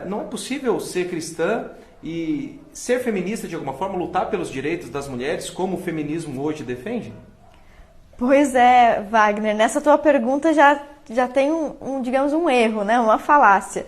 Não é possível ser cristã e ser feminista de alguma forma, lutar pelos direitos das mulheres, como o feminismo hoje defende? Pois é, Wagner, nessa tua pergunta já tem digamos, um erro, né? Uma falácia,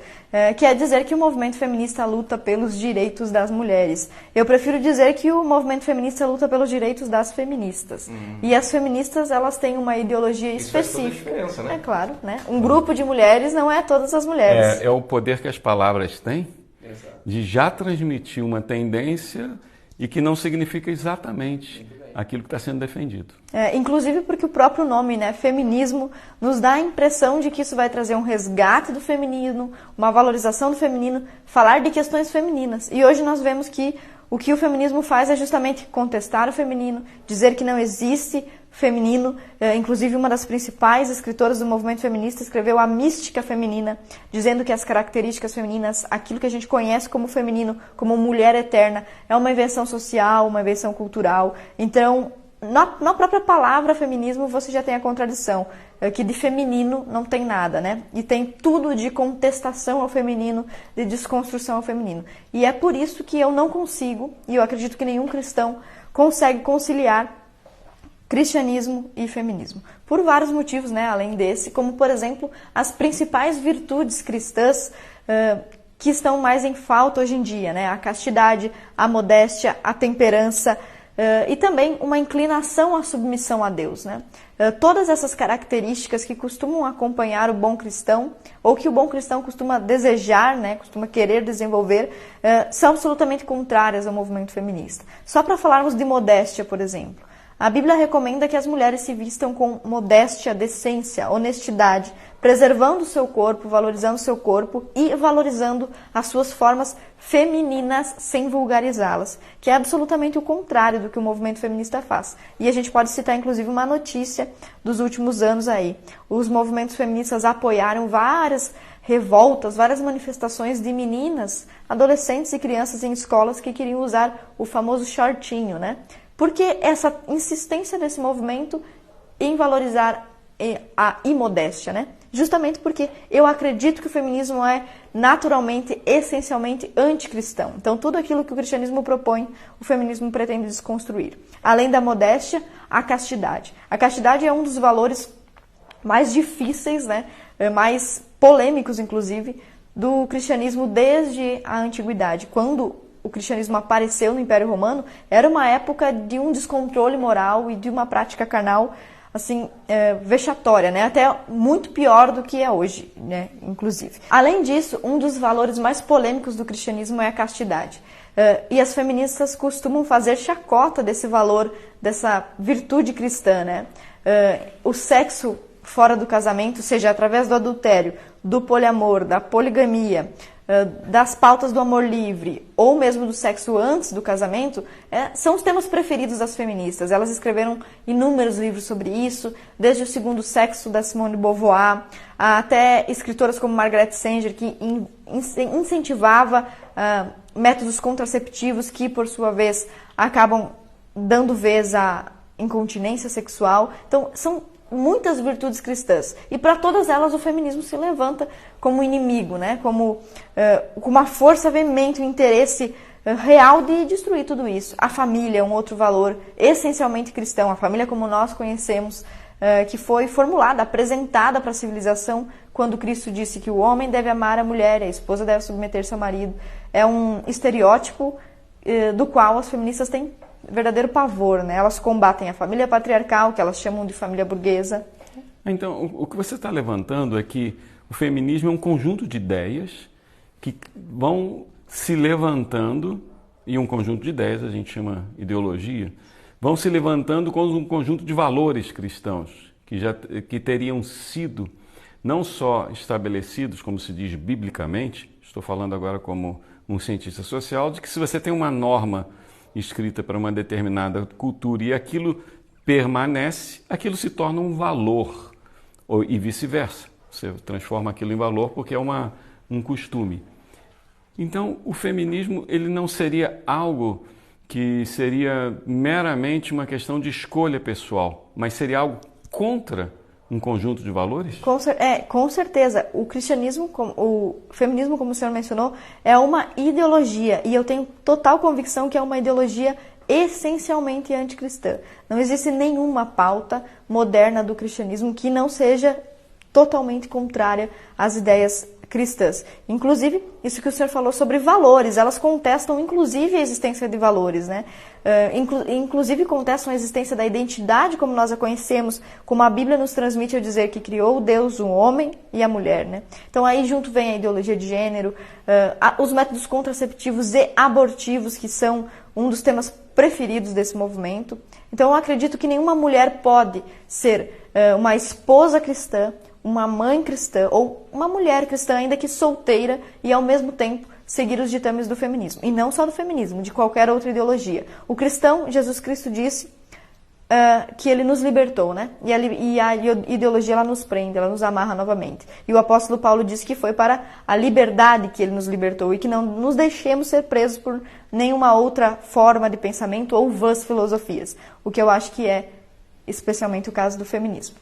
que é dizer que o movimento feminista luta pelos direitos das mulheres. Eu prefiro dizer que o movimento feminista luta pelos direitos das feministas. E as feministas, elas têm uma ideologia específica. Faz toda a diferença, né? É claro, né? Um grupo de mulheres não é todas as mulheres. É o poder que as palavras têm. Exato. De já transmitir uma tendência e que não significa exatamente aquilo que está sendo defendido. Inclusive porque o próprio nome, né, feminismo, nos dá a impressão de que isso vai trazer um resgate do feminino, uma valorização do feminino, falar de questões femininas. E hoje nós vemos que o feminismo faz é justamente contestar o feminino, dizer que não existe feminino. Inclusive, uma das principais escritoras do movimento feminista escreveu A Mística Feminina, dizendo que as características femininas, aquilo que a gente conhece como feminino, como mulher eterna, é uma invenção social, uma invenção cultural. Então, na própria palavra feminismo, você já tem a contradição, que de feminino não tem nada, né? E tem tudo de contestação ao feminino, de desconstrução ao feminino. E é por isso que eu não consigo, e eu acredito que nenhum cristão consegue conciliar cristianismo e feminismo. Por vários motivos, né, além desse, como, por exemplo, as principais virtudes cristãs que estão mais em falta hoje em dia, né? A castidade, a modéstia, a temperança e também uma inclinação à submissão a Deus, né? Todas essas características que costumam acompanhar o bom cristão, ou que o bom cristão costuma desejar, né, costuma querer desenvolver, são absolutamente contrárias ao movimento feminista. Só para falarmos de modéstia, por exemplo. A Bíblia recomenda que as mulheres se vistam com modéstia, decência, honestidade, preservando o seu corpo, valorizando o seu corpo e valorizando as suas formas femininas sem vulgarizá-las, que é absolutamente o contrário do que o movimento feminista faz. E a gente pode citar, inclusive, uma notícia dos últimos anos aí. Os movimentos feministas apoiaram várias revoltas, várias manifestações de meninas, adolescentes e crianças em escolas que queriam usar o famoso shortinho, né? Porque essa insistência desse movimento em valorizar a imodéstia, né? Justamente porque eu acredito que o feminismo é naturalmente, essencialmente anticristão. Então, tudo aquilo que o cristianismo propõe, o feminismo pretende desconstruir. Além da modéstia, a castidade. A castidade é um dos valores mais difíceis, né? Mais polêmicos, inclusive, do cristianismo desde a antiguidade. Quando o cristianismo apareceu no Império Romano, era uma época de um descontrole moral e de uma prática carnal, assim, vexatória, né? Até muito pior do que é hoje, né? Inclusive. Além disso, um dos valores mais polêmicos do cristianismo é a castidade. E as feministas costumam fazer chacota desse valor, dessa virtude cristã, né? O sexo fora do casamento, seja através do adultério, do poliamor, da poligamia, das pautas do amor livre ou mesmo do sexo antes do casamento, são os temas preferidos das feministas. Elas escreveram inúmeros livros sobre isso, desde O Segundo Sexo, da Simone de Beauvoir, até escritoras como Margaret Sanger, que incentivava métodos contraceptivos que, por sua vez, acabam dando vez à incontinência sexual. Então, são muitas virtudes cristãs. E para todas elas o feminismo se levanta como inimigo, né? Como uma força veemente, um interesse real de destruir tudo isso. A família é um outro valor essencialmente cristão. A família como nós conhecemos, que foi formulada, apresentada para a civilização quando Cristo disse que o homem deve amar a mulher, a esposa deve submeter-se ao marido. É um estereótipo do qual as feministas têm verdadeiro pavor, né? Elas combatem a família patriarcal, que elas chamam de família burguesa. Então, o que você está levantando é que o feminismo é um conjunto de ideias que vão se levantando, e um conjunto de ideias a gente chama ideologia, vão se levantando com um conjunto de valores cristãos que teriam sido não só estabelecidos, como se diz biblicamente, estou falando agora como um cientista social, de que se você tem uma norma escrita para uma determinada cultura e aquilo permanece, aquilo se torna um valor, e vice-versa. Você transforma aquilo em valor porque é um costume. Então, o feminismo ele não seria algo que seria meramente uma questão de escolha pessoal, mas seria algo contra um conjunto de valores? Com certeza. O cristianismo, o feminismo, como o senhor mencionou, é uma ideologia. E eu tenho total convicção que é uma ideologia essencialmente anticristã. Não existe nenhuma pauta moderna do cristianismo que não seja totalmente contrária às ideias cristãs. Inclusive, isso que o senhor falou sobre valores, elas contestam inclusive a existência de valores, né? Inclusive contestam a existência da identidade como nós a conhecemos, como a Bíblia nos transmite ao dizer que criou Deus o homem e a mulher, né? Então aí junto vem a ideologia de gênero, os métodos contraceptivos e abortivos, que são um dos temas preferidos desse movimento. Então eu acredito que nenhuma mulher pode ser uma esposa cristã, uma mãe cristã ou uma mulher cristã, ainda que solteira, e ao mesmo tempo seguir os ditames do feminismo. E não só do feminismo, de qualquer outra ideologia. O cristão, Jesus Cristo disse que ele nos libertou, né? E a ideologia ela nos prende, ela nos amarra novamente. E o apóstolo Paulo disse que foi para a liberdade que ele nos libertou e que não nos deixemos ser presos por nenhuma outra forma de pensamento ou vãs filosofias. O que eu acho que é especialmente o caso do feminismo.